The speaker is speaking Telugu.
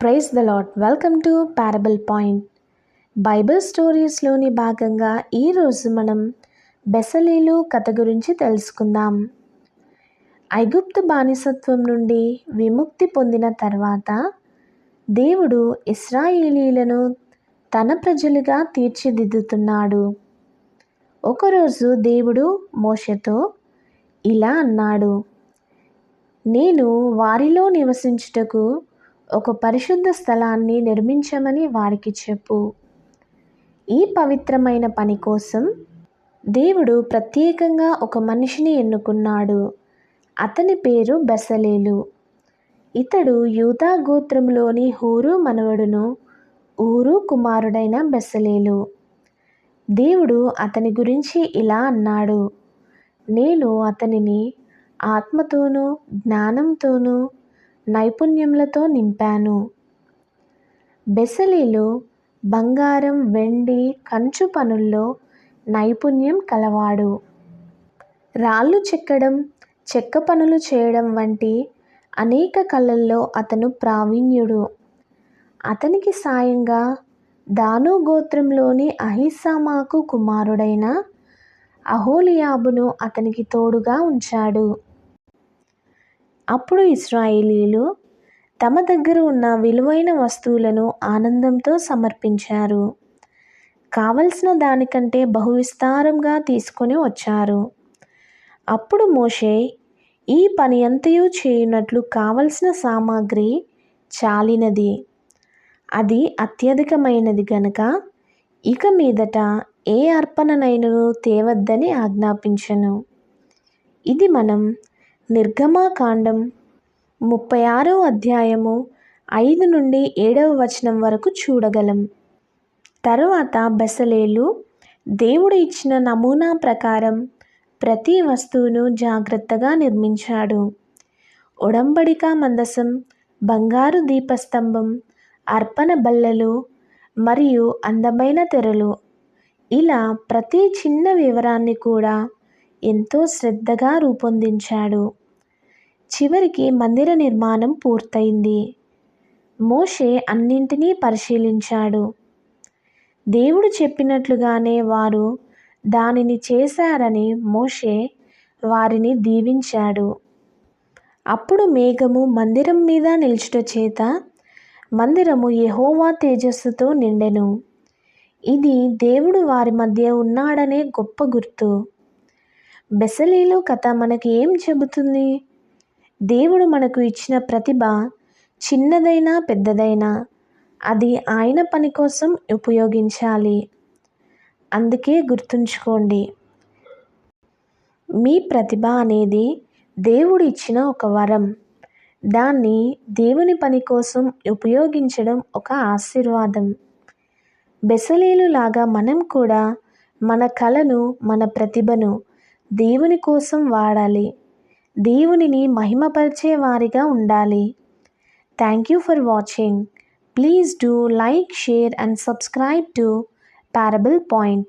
Praise the Lord. Welcome to Parable Point. Bible స్టోరీస్లోని భాగంగా ఈరోజు మనం బెసలేలు కథ గురించి తెలుసుకుందాం. ఐగుప్తు బానిసత్వం నుండి విముక్తి పొందిన తర్వాత దేవుడు ఇశ్రాయేలీలను తన ప్రజలుగా తీర్చిదిద్దుతున్నాడు. ఒకరోజు దేవుడు మోషేతో ఇలా అన్నాడు, నేను వారిలో నివసించుటకు ఒక పరిశుద్ధ స్థలాన్ని నిర్మించమని వారికి చెప్పు. ఈ పవిత్రమైన పని కోసం దేవుడు ప్రత్యేకంగా ఒక మనిషిని ఎన్నుకున్నాడు. అతని పేరు బెసలేలు. ఇతడు యూదా గోత్రంలోని హూరు మనవడును, ఊరు కుమారుడైన బెసలేలు. దేవుడు అతని గురించి ఇలా అన్నాడు, నేను అతనిని ఆత్మతోనూ జ్ఞానంతోనూ నైపుణ్యములతో నింపాను. బెసలేలు బంగారం, వెండి, కంచు పనుల్లో నైపుణ్యం కలవాడు. రాళ్ళు చెక్కడం, చెక్క పనులు చేయడం వంటి అనేక కళల్లో అతను ప్రావీణ్యుడు. అతనికి సాయంగా దాను గోత్రంలోని అహీసామాకు కుమారుడైన అహోలియాబును అతనికి తోడుగా ఉంచాడు. అప్పుడు ఇశ్రాయేలీయులు తమ దగ్గర ఉన్న విలువైన వస్తువులను ఆనందంతో సమర్పించారు. కావలసిన దానికంటే బహువిస్తారంగా తీసుకొని వచ్చారు. అప్పుడు మోషే ఈ పని అంతయు చేయునట్లు కావలసిన సామాగ్రి చాలినది, అది అత్యధికమైనది గనుక ఇక మీదట ఏ అర్పణనైనను తేవద్దని ఆజ్ఞాపించెను. ఇది మనం నిర్గమాకాండం 36వ అధ్యాయము 5 నుండి 7వ వచనం వరకు చూడగలం. తరువాత బెసలేలు దేవుడు ఇచ్చిన నమూనా ప్రకారం ప్రతి వస్తువును జాగ్రత్తగా నిర్మించాడు. ఒడంబడిక మందసం, బంగారు దీపస్తంభం, అర్పణ బల్లలు మరియు అందమైన తెరలు, ఇలా ప్రతి చిన్న వివరాన్ని కూడా ఎంతో శ్రద్ధగా రూపొందించాడు. చివరికి మందిర నిర్మాణం పూర్తయింది. మోషే అన్నింటినీ పరిశీలించాడు. దేవుడు చెప్పినట్లుగానే వారు దానిని చేశారని మోషే వారిని దీవించాడు. అప్పుడు మేఘము మందిరం మీద నిలుచుట చేత మందిరము యెహోవా తేజస్సుతో నిండెను. ఇది దేవుడు వారి మధ్య ఉన్నాడనే గొప్ప గుర్తు. బెసలేలు కథ మనకి ఏం చెబుతుంది? దేవుడు మనకు ఇచ్చిన ప్రతిభ చిన్నదైనా పెద్దదైనా అది ఆయన పని కోసం ఉపయోగించాలి. అందుకే గుర్తుంచుకోండి, మీ ప్రతిభ అనేది దేవుడు ఇచ్చిన ఒక వరం. దాన్ని దేవుని పని కోసం ఉపయోగించడం ఒక ఆశీర్వాదం. బెసలేలు లాగా మనం కూడా మన కళను, మన ప్రతిభను దేవుని కోసం వాడాలి. దేవునిని మహిమపరిచే వారిగా ఉండాలి. Thank you for watching. Please do like, share and subscribe to Parable point.